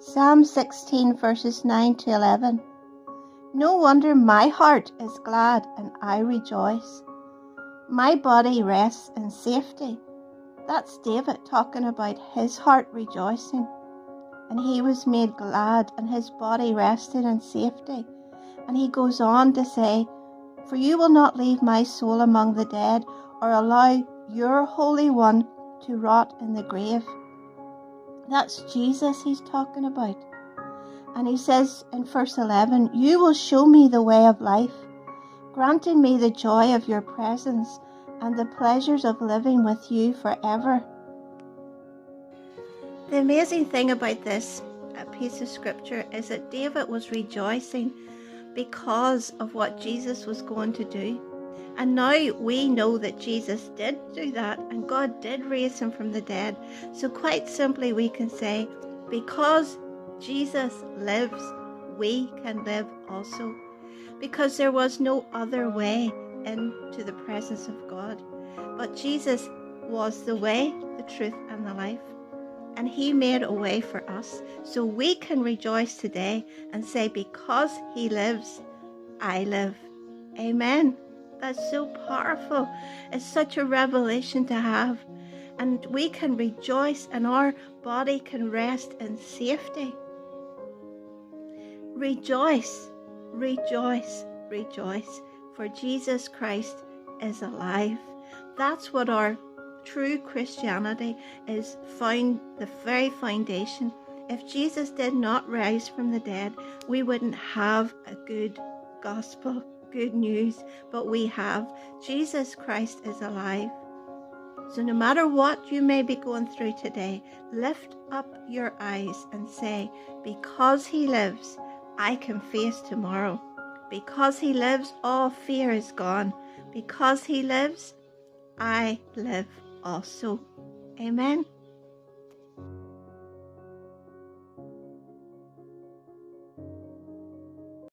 Psalm 16 verses 9 to 11. No wonder my heart is glad and I rejoice. My body rests in safety. That's David talking about his heart rejoicing. And he was made glad and his body rested in safety. And he goes on to say, for you will not leave my soul among the dead or allow your Holy One to rot in the grave. That's Jesus he's talking about. And he says in verse 11, you will show me the way of life, granting me the joy of your presence and the pleasures of living with you forever. The amazing thing about this piece of scripture is that David was rejoicing because of what Jesus was going to do. And now we know that Jesus did do that and God did raise him from the dead. So quite simply we can say, because Jesus lives, we can live also. Because there was no other way into the presence of God. But Jesus was the way, the truth, and the life. And he made a way for us. So we can rejoice today and say, because he lives, I live. Amen. That's so powerful. It's such a revelation to have. And we can rejoice and our body can rest in safety. Rejoice, rejoice, rejoice, for Jesus Christ is alive. That's what our true Christianity is, found the very foundation. If Jesus did not rise from the dead, we wouldn't have a good gospel, good news, but we have. Jesus Christ is alive. So no matter what you may be going through today, lift up your eyes and say, because he lives, I can face tomorrow. Because he lives, all fear is gone. Because he lives, I live also. Amen.